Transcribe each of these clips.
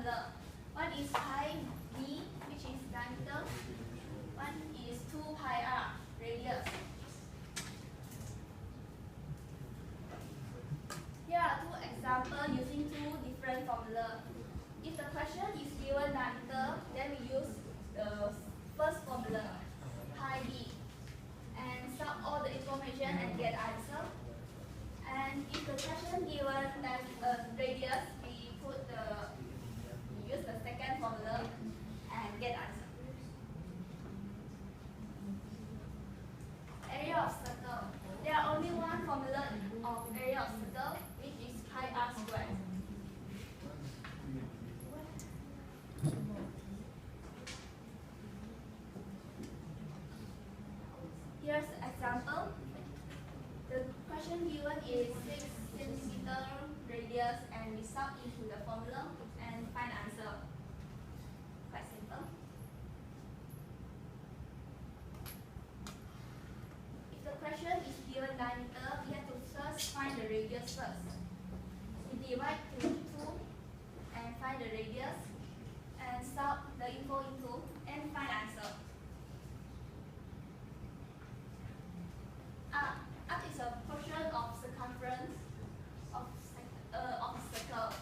formula. One is pi d, which is diameter. One is 2 pi r, radius. Here are two examples using two different formulas. If the question is given diameter, then we use the first formula, pi d, and sum all the information and get answer. And if the question given that radius, we use the second formula and get answer. Area of circle. There are only one formula of area of circle, which is pi r squared. Here's an example. The question given is 6 centimeter radius, and we sum into the formula and find answer. Quite simple. If the question is given diameter, we have to first find the radius first. We divide to 2 and find the radius and sum the info into and find answer. Arc is a portion of circumference of circle.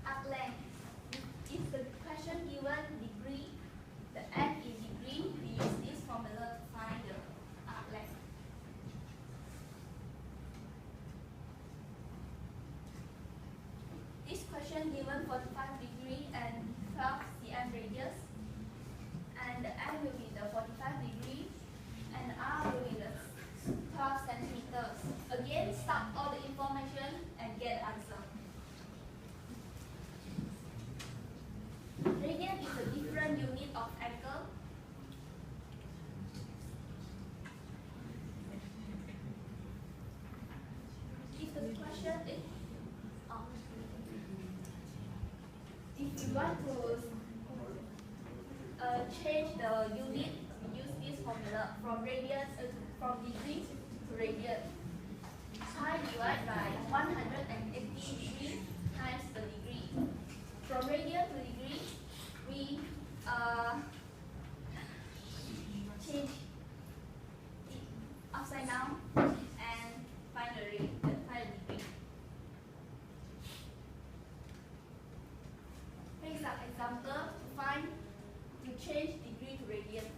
Arc length. If the question given degree, the n is degree, we use this formula to find the arc length. This question given 45 degree and 12 cm radius, and the n will be the 45 degree, and r will be the 12 centimeters. Again, sum all the information and get answer. Radian is a different unit of angle. If the question is if you want to change the unit, we use this formula from radians from degree to radian. Pi divided by 180 degree times the degree. From radian to degree, we change it upside down and find the degree. Here is an example to change degree to radian.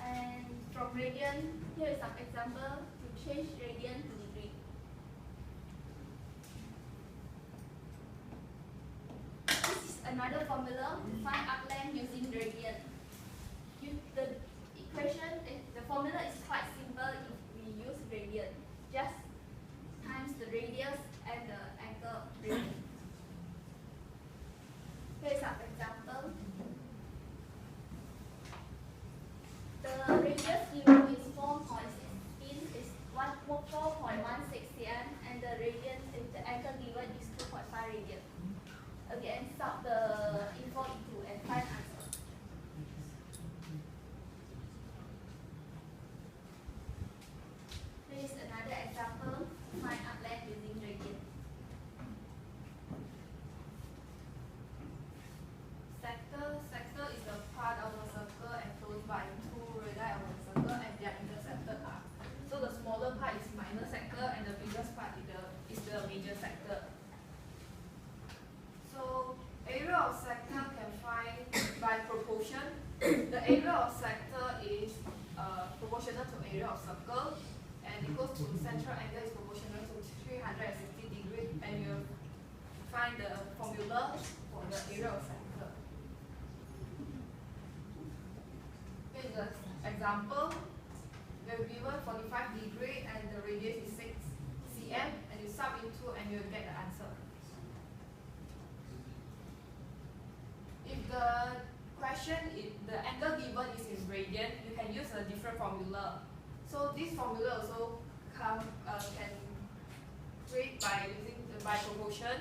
And from radian, here is an example to change radian to degree. This is another formula to find arc length using radian. The equation, the formula is quite simple if we use radian. Just times the radius and the angle radian. Here is an example. The radius given is 4.16 is 4.16 cm, and the radian, the angle given is 2.5 radian. Again, sum the info into and find answer. Here is another example to find arc length using radian. Sector is a part of a circle enclosed by two radii of the circle and their intersected arc. So the smaller part is minor sector and the biggest part is the major sector. So area of sector can find by proportion. The area of sector is proportional to area of circle, and equals to central angle is proportional to 360 degrees, and you find the formula for the area of sector. Here is an example. We're given 45 degrees and the radius is 6 cm, and you sum into and you'll get the answer. If the question, the angle given is in radian, you can use a different formula. So this formula also can create by using by proportion,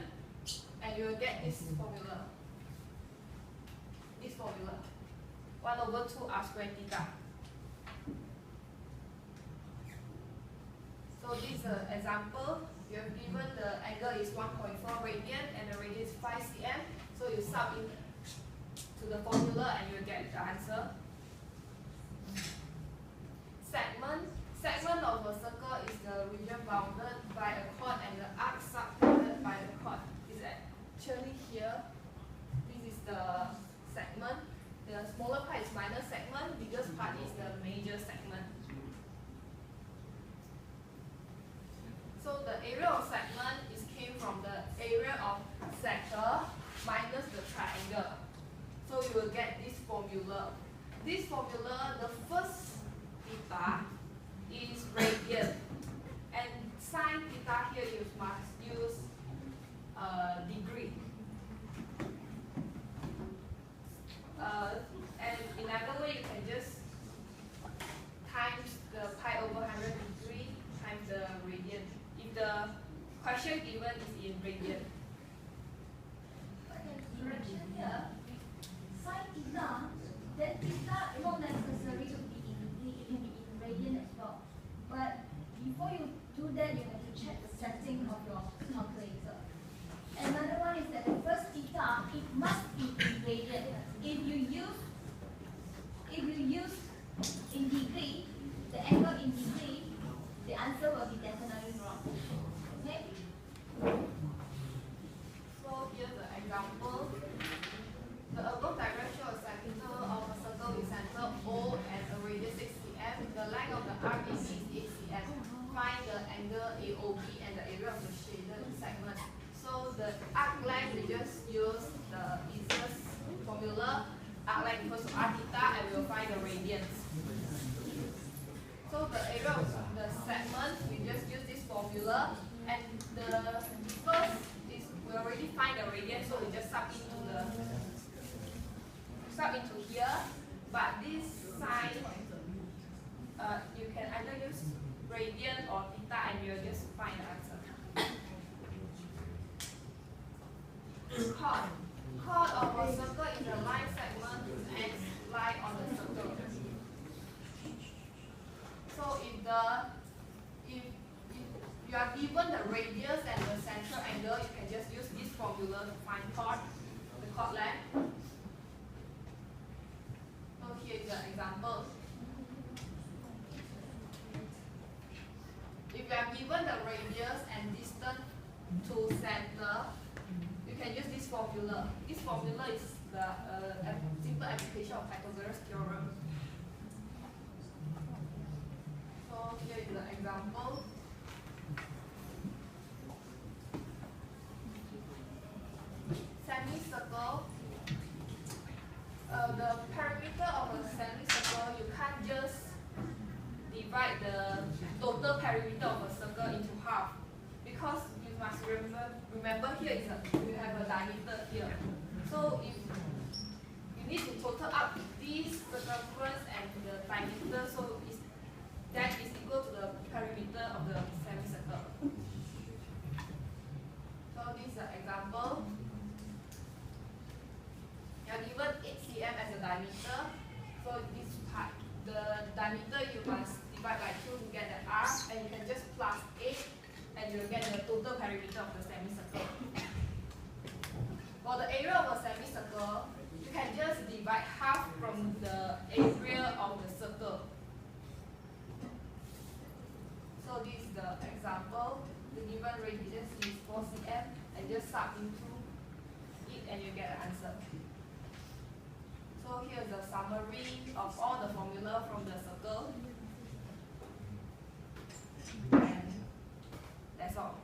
and you will get this formula. 1/2 r square theta. So this is an example. You have given the angle is 1.4 radian and the radius is 5 cm. So you sub in to the formula and you get the answer. Segment of a circle is the region bounded by a chord and the arc subtended by the chord. Is actually here. This is the segment. The smaller part is minor segment. Biggest part is the major segment. So the area of segment is came from the area of sector minus the triangle. So you will get this formula. This formula, the first theta is radian, and sine theta here you must use degree. And in another way, you can just times the pi over 100 degree times the radian. If the question given is in radian. Correction here. Sine theta, then theta not necessary to be in degree, it can be in radian as well. But before you do that, you have to check the setting of your calculator. Another one is that the first theta, it must be in radian. If you use in degree, the angle in degree, the answer will be definitely wrong. Okay? So here's the example. The above diagram shows a center of a circle with center O and a radius 6 cm. The length of the arc is 8 cm. Find the angle AOB and the area of the shaded segment. So the arc length, we just use the easiest formula. Arc length equals to r theta, and we will find the radians. So the area of the segment, we just use this formula. And the first is we already find the radian, so we just sub into here. But this sign, you can either use radian or theta, and you'll just find the answer. Chord of a circle is a line segment and lie on the circle. So if you are given the radius and the central angle, you can just use this formula to find chord, the chord length. So here is the example. If you are given the radius and distance to center, you can use this formula. This formula is the simple application of Pythagoras theorem. So here is the example. Semicircle. The perimeter of a semicircle, you can't just divide the total perimeter of a circle into half, because you must remember here is you have a diameter here. So if you need to total up this circumference and the diameter, so that is equal to the perimeter of the semicircle. So this is an example. You are given 8 cm as a diameter. So this part, the diameter you must divide by 2 to get the r, and you can just plus 8, and you will get the total perimeter of the semicircle. For the area of a semicircle, you can just divide half from the area of the circle. So this is the example. The given radius is 4 cm, and just sub into it and you get an answer. So here's the summary of all the formula from the circle. And that's all.